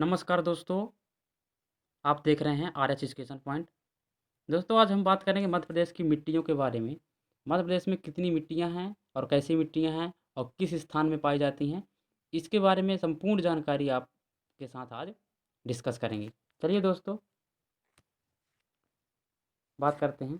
नमस्कार दोस्तों, आप देख रहे हैं आरएच एजुकेशन पॉइंट। दोस्तों आज हम बात करेंगे मध्य प्रदेश की मिट्टियों के बारे में। मध्य प्रदेश में कितनी मिट्टियाँ हैं और कैसी मिट्टियाँ हैं और किस स्थान में पाई जाती हैं, इसके बारे में संपूर्ण जानकारी आपके साथ आज डिस्कस करेंगे। चलिए दोस्तों, बात करते हैं।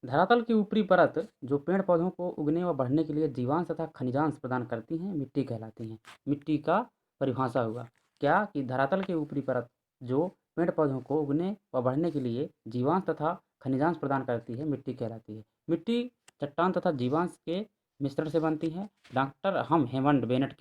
धरातल की ऊपरी परत जो पेड़ पौधों को उगने व बढ़ने के लिए जीवांश तथा खनिजांश प्रदान करती हैं, मिट्टी कहलाती हैं। मिट्टी का परिभाषा हुआ क्या कि धरातल के ऊपरी परत जो पेड़ पौधों को उगने व बढ़ने के लिए जीवांश तथा खनिजांश प्रदान करती है, मिट्टी कहलाती है। मिट्टी चट्टान तथा जीवांश के मिश्रण से बनती है। डॉक्टर हम हेमंड बेनेट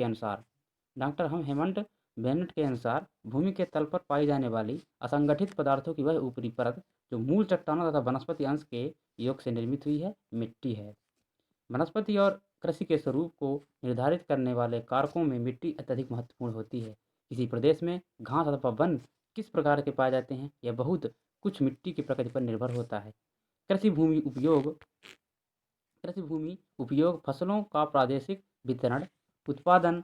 के अनुसार भूमि के तल पर पाई जाने वाली असंगठित पदार्थों की वह ऊपरी परत जो मूल चट्टानों तथा वनस्पति अंश के योग से निर्मित हुई है, मिट्टी है। वनस्पति और कृषि के स्वरूप को निर्धारित करने वाले कारकों में मिट्टी अत्यधिक महत्वपूर्ण होती है। किसी प्रदेश में घास अथवा वन किस प्रकार के पाए जाते हैं, यह बहुत कुछ मिट्टी की प्रकृति पर निर्भर होता है। कृषि भूमि उपयोग कृषि भूमि उपयोग, फसलों का प्रादेशिक वितरण, उत्पादन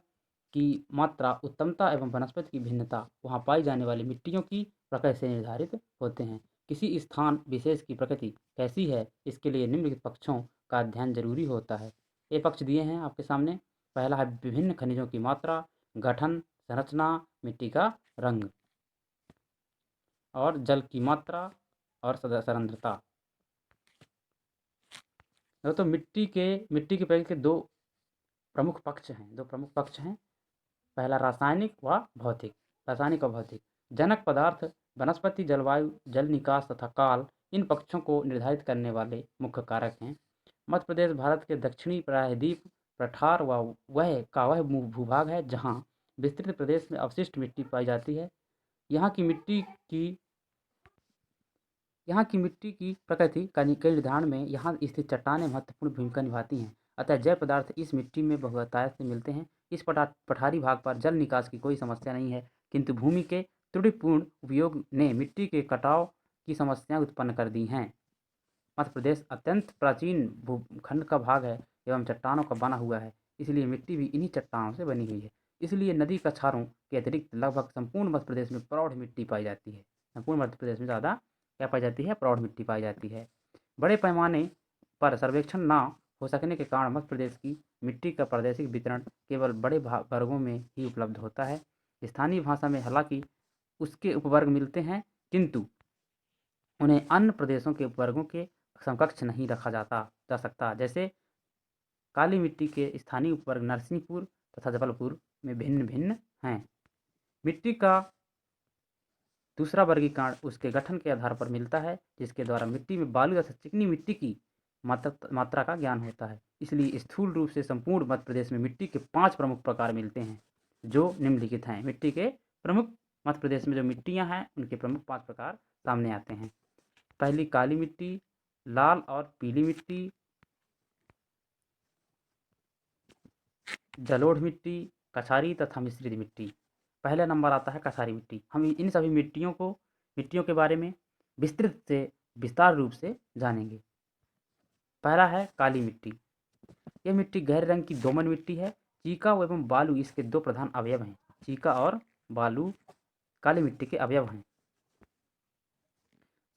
की मात्रा, उत्तमता एवं वनस्पति की भिन्नता वहाँ पाई जाने वाली मिट्टियों की प्रकृति से निर्धारित होते हैं। किसी स्थान विशेष की प्रकृति कैसी है, इसके लिए निम्नलिखित पक्षों का अध्ययन जरूरी होता है। ये पक्ष दिए हैं आपके सामने। पहला है विभिन्न खनिजों की मात्रा, गठन, संरचना, मिट्टी का रंग और जल की मात्रा और सरंध्रता। तो मिट्टी के प्रकृति के दो प्रमुख पक्ष हैं। पहला रासायनिक व भौतिक। रासायनिक व भौतिक जनक पदार्थ, वनस्पति, जलवायु, जल निकास तथा काल इन पक्षों को निर्धारित करने वाले मुख्य कारक हैं। मध्य प्रदेश भारत के दक्षिणी प्रायद्वीप पठार वह भूभाग है जहाँ विस्तृत प्रदेश में अवशिष्ट मिट्टी पाई जाती है। यहाँ की मिट्टी की यहाँ की मिट्टी की प्रकृति का निर्धारण में यहाँ स्थित चट्टानें महत्वपूर्ण भूमिका निभाती हैं। अतः जैव पदार्थ इस मिट्टी में बहुतायत से मिलते हैं। इस पठारी भाग पर जल निकास की कोई समस्या नहीं है, किंतु भूमि के त्रुटिपूर्ण उपयोग ने मिट्टी के कटाव की समस्याएं उत्पन्न कर दी हैं। मध्य प्रदेश अत्यंत प्राचीन भूखंड का भाग है एवं चट्टानों का बना हुआ है, इसलिए मिट्टी भी इन्हीं चट्टानों से बनी हुई है। इसलिए नदी कछारों के अतिरिक्त लगभग संपूर्ण मध्य प्रदेश में प्रौढ़ मिट्टी पाई जाती है। संपूर्ण मध्य प्रदेश में ज़्यादा क्या पाई जाती है? प्रौढ़ मिट्टी पाई जाती है। बड़े पैमाने पर सर्वेक्षण न हो सकने के कारण मध्य प्रदेश की मिट्टी का प्रादेशिक वितरण केवल बड़े वर्गों में ही उपलब्ध होता है। स्थानीय भाषा में हालांकि उसके उपवर्ग मिलते हैं, किंतु उन्हें अन्य प्रदेशों के उपवर्गों के समकक्ष नहीं रखा जा सकता। जैसे काली मिट्टी के स्थानीय उपवर्ग नरसिंहपुर तथा जबलपुर में भिन्न भिन्न हैं। मिट्टी का दूसरा वर्गीकरण उसके गठन के आधार पर मिलता है, जिसके द्वारा मिट्टी में बालू तथा चिकनी मिट्टी की मात्रा का ज्ञान होता है। इसलिए स्थूल रूप से संपूर्ण मध्य प्रदेश में मिट्टी के 5 प्रमुख प्रकार मिलते हैं, जो निम्नलिखित हैं। मिट्टी के प्रमुख मध्य प्रदेश में जो मिट्टियाँ हैं, उनके प्रमुख 5 प्रकार सामने आते हैं। पहली काली मिट्टी, लाल और पीली मिट्टी, जलोढ़ मिट्टी, कछारी तथा मिश्रित मिट्टी। पहला नंबर आता है कछारी मिट्टी। हम इन सभी मिट्टियों के बारे में विस्तार रूप से जानेंगे। पहला है काली मिट्टी। यह मिट्टी गहरे रंग की दोमट मिट्टी है। चीका एवं बालू इसके दो प्रधान अवयव हैं। चीका और बालू काली मिट्टी के अवयव हैं।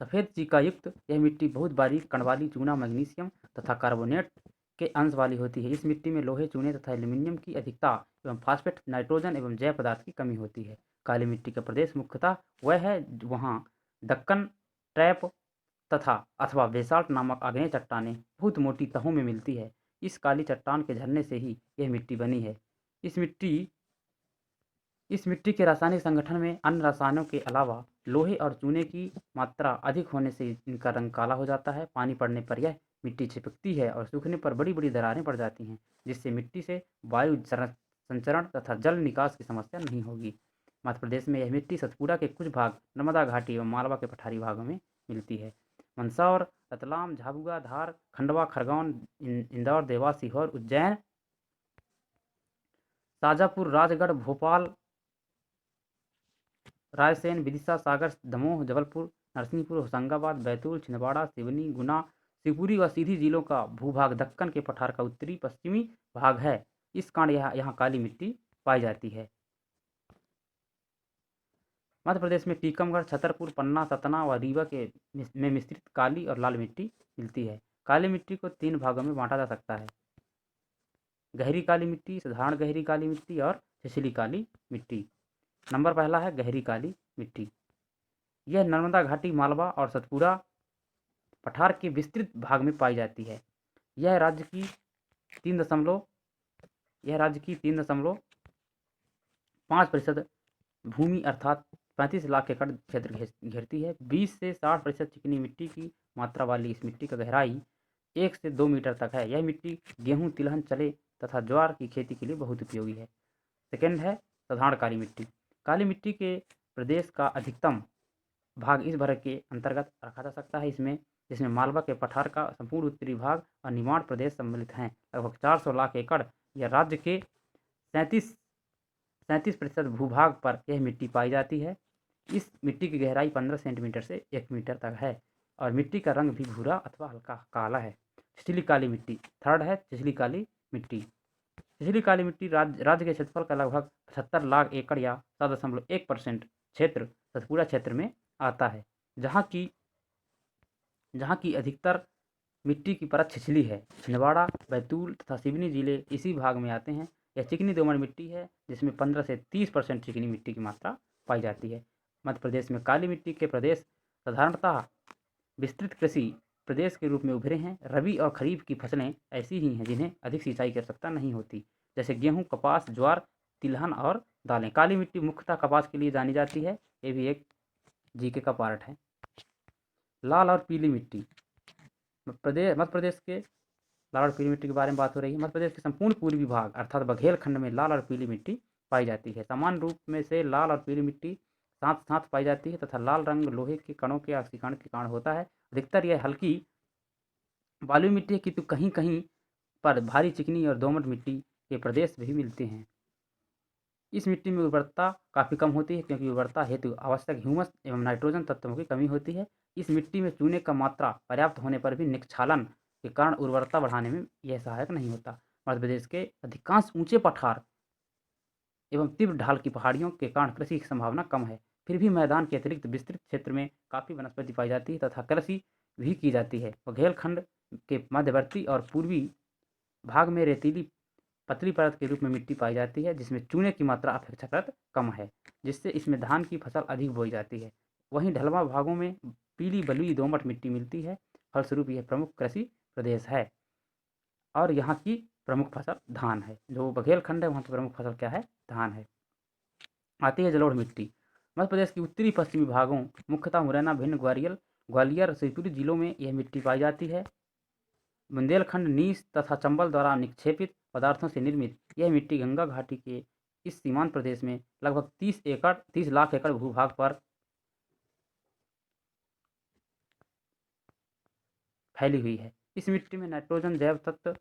सफ़ेद चीका युक्त यह मिट्टी बहुत बारीक कण वाली चूना, मैग्नीशियम तथा कार्बोनेट के अंश वाली होती है। इस मिट्टी में लोहे, चूने तथा एल्यूमीनियम की अधिकता एवं फास्फेट, नाइट्रोजन एवं जैव पदार्थ की कमी होती है। काली मिट्टी का प्रदेश मुख्यतः वह है वहाँ दक्कन ट्रैप तथा अथवा बेसाल्ट नामक आग्नेय चट्टानें बहुत मोटी तहों में मिलती है। इस काली चट्टान के झरने से ही यह मिट्टी बनी है। इस मिट्टी के रासायनिक संगठन में अन्य रसायनों के अलावा लोहे और चूने की मात्रा अधिक होने से इनका रंग काला हो जाता है। पानी पड़ने पर यह मिट्टी चिपकती है और सूखने पर बड़ी बड़ी दरारें पड़ जाती हैं, जिससे मिट्टी से वायु संचरण तथा जल निकास की समस्या नहीं होगी। मध्य प्रदेश में यह मिट्टी सतपुड़ा के कुछ भाग, नर्मदा घाटी एवं मालवा के पठारी भागों में मिलती है। मंदसौर, रतलाम, झाबुआ, धार, खंडवा, खरगोन, इंदौर, देवास, सीहोर, उज्जैन, शाजापुर, राजगढ़, भोपाल, रायसेन, विदिशा, सागर, दमोह, जबलपुर, नरसिंहपुर, होशंगाबाद, बैतूल, छिंदवाड़ा, सिवनी, गुना, शिवपुरी व सीधी जिलों का भूभाग दक्कन के पठार का उत्तरी पश्चिमी भाग है। इस कारण यहाँ काली मिट्टी पाई जाती है। मध्य प्रदेश में टीकमगढ़, छतरपुर, पन्ना, सतना व रीवा के में मिश्रित काली और लाल मिट्टी मिलती है। काली मिट्टी को 3 भागों में बांटा जा सकता है: गहरी काली मिट्टी, साधारण गहरी काली मिट्टी और छिछली काली मिट्टी। नंबर पहला है गहरी काली मिट्टी। यह नर्मदा घाटी, मालवा और सतपुरा पठार के विस्तृत भाग में पाई जाती है। यह राज्य की 3.5% भूमि अर्थात 35 लाख एकड़ क्षेत्र घेरती है। 20 से 60% चिकनी मिट्टी की मात्रा वाली इस मिट्टी का गहराई 1 से 2 मीटर तक है। यह मिट्टी गेहूं, तिलहन, चने तथा ज्वार की खेती के लिए बहुत उपयोगी है। सेकेंड है साधारण काली मिट्टी। काली मिट्टी के प्रदेश का अधिकतम भाग इस वर्ग के अंतर्गत रखा जा सकता है, जिसमें मालवा के पठार का संपूर्ण उत्तरी भाग और निमाड़ प्रदेश सम्मिलित हैं। लगभग 400 लाख एकड़ या राज्य के 37% भूभाग पर यह मिट्टी पाई जाती है। इस मिट्टी की गहराई 15 सेंटीमीटर से 1 मीटर तक है और मिट्टी का रंग भी भूरा अथवा हल्का काला है। छिछली काली मिट्टी। थर्ड है छिछली काली मिट्टी। छिछली काली मिट्टी राज्य के क्षेत्रफल का लगभग 75 लाख एकड़ या 7.1% क्षेत्र सतपुरा क्षेत्र में आता है, जहाँ की अधिकतर मिट्टी की परत छिछली है। छिंदवाड़ा, बैतूल तथा सिवनी जिले इसी भाग में आते हैं। यह चिकनी दोमट मिट्टी है, जिसमें 15 से 30% चिकनी मिट्टी की मात्रा पाई जाती है। मध्य प्रदेश में काली मिट्टी के प्रदेश साधारणतः विस्तृत कृषि प्रदेश के रूप में उभरे हैं। रबी और खरीफ की फसलें ऐसी ही हैं जिन्हें अधिक सिंचाई की आवश्यकता नहीं होती, जैसे गेहूँ, कपास, ज्वार, तिलहन और दालें। काली मिट्टी मुख्यतः कपास के लिए जानी जाती है। ये भी एक जीके का पार्ट है। लाल और पीली मिट्टी। मध्य प्रदेश के लाल और पीली मिट्टी के बारे में बात हो रही है। मध्य प्रदेश के संपूर्ण पूर्वी भाग अर्थात बघेलखंड में लाल और पीली मिट्टी पाई जाती है। सामान्य रूप में से लाल और पीली मिट्टी साथ साथ पाई जाती है तथा लाल रंग लोहे के कणों के ऑक्सीकरण के कारण होता है। अधिकतर यह हल्की बालुई मिट्टी है, किंतु कहीं कहीं पर भारी चिकनी और दोमट मिट्टी के प्रदेश भी मिलते हैं। इस मिट्टी में उर्वरता काफ़ी कम होती है, क्योंकि उर्वरता हेतु आवश्यक ह्यूमस एवं नाइट्रोजन तत्वों की कमी होती है। इस मिट्टी में चूने का मात्रा पर्याप्त होने पर भी निक्षालन के कारण उर्वरता बढ़ाने में यह सहायक नहीं होता। मध्य प्रदेश के अधिकांश ऊंचे पठार एवं तीव्र ढाल की पहाड़ियों के कारण कृषि की संभावना कम है। फिर भी मैदान के अतिरिक्त विस्तृत क्षेत्र में काफ़ी वनस्पति पाई जाती है तथा कृषि भी की जाती है। बघेलखंड के मध्यवर्ती और पूर्वी भाग में रेतीली पतली परत के रूप में मिट्टी पाई जाती है, जिसमें चूने की मात्रा अपेक्षाकृत कम है, जिससे इसमें धान की फसल अधिक बोई जाती है। वहीं ढलवां भागों में पीली बलुई दोमट मिट्टी मिलती है। फलस्वरूप यह प्रमुख कृषि प्रदेश है और यहाँ की प्रमुख फसल धान है। जो बघेलखंड है वहाँ की प्रमुख फसल क्या है? धान है। आती है जलोढ़ मिट्टी। मध्य प्रदेश के उत्तरी पश्चिमी भागों मुख्यतः मुरैना, भिंड, ग्वालियर, शिवपुरी जिलों में यह मिट्टी पाई जाती है। बुंदेलखंड, नीस तथा चंबल द्वारा निक्षेपित पदार्थों से निर्मित यह मिट्टी गंगा घाटी के इस सीमांत प्रदेश में लगभग 30 लाख एकड़ भूभाग पर फैली हुई है। इस मिट्टी में नाइट्रोजन, जैव तत्व,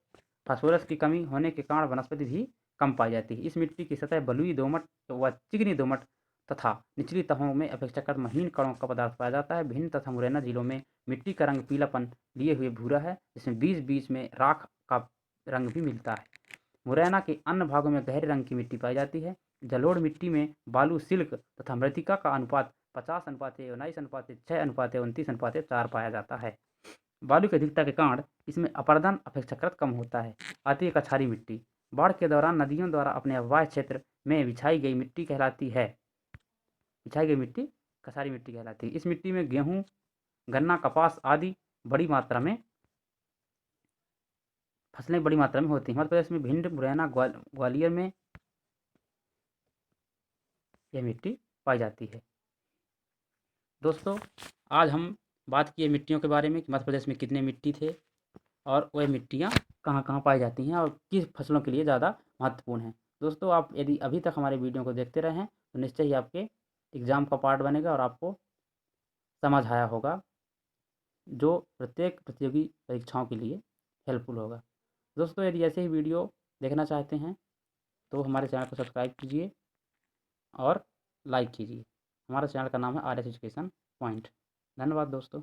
फास्फोरस की कमी होने के कारण वनस्पति भी कम पाई जाती है। इस मिट्टी की सतह बलुई दोमट व चिकनी दोमट तथा निचली तहों में अपेक्षाकृत महीन कणों का पदार्थ पाया जाता है। भिंड तथा मुरैना जिलों में मिट्टी का रंग पीलापन लिए हुए भूरा है, जिसमें बीच बीच में राख का रंग भी मिलता है। मुरैना के अन्य भागों में गहरे रंग की मिट्टी पाई जाती है। जलोढ़ मिट्टी में बालू, सिल्क तथा मृत्तिका का अनुपात 50:19:6:29:29:4 पाया जाता है। बालू की अधिकता के कारण इसमें अपरदन अपेक्षाकृत कम होता है। आती है कछारी मिट्टी। बाढ़ के दौरान नदियों द्वारा अपने अववाह क्षेत्र में बिछाई गई मिट्टी कहलाती है। बिछाई गई मिट्टी कछारी मिट्टी कहलाती है। इस मिट्टी में गेहूँ, गन्ना, कपास आदि बड़ी मात्रा में फसलें बड़ी मात्रा में होती हैं। मध्य प्रदेश में भिंड, मुरैना, ग्वालियर में यह मिट्टी पाई जाती है। दोस्तों, आज हम बात किए मिट्टियों के बारे में कि मध्य प्रदेश में कितने मिट्टी थे और वह मिट्टियाँ कहाँ कहाँ पाई जाती हैं और किस फसलों के लिए ज़्यादा महत्वपूर्ण हैं। दोस्तों, आप यदि अभी तक हमारे वीडियो को देखते रहे हैं तो निश्चय ही आपके एग्ज़ाम का पार्ट बनेगा और आपको समझ आया होगा, जो प्रत्येक प्रतियोगी परीक्षाओं के लिए हेल्पफुल होगा। दोस्तों, यदि ऐसे ही वीडियो देखना चाहते हैं तो हमारे चैनल को सब्सक्राइब कीजिए और लाइक कीजिए। हमारे चैनल का नाम है आर एस एजुकेशन पॉइंट। धन्यवाद दोस्तों।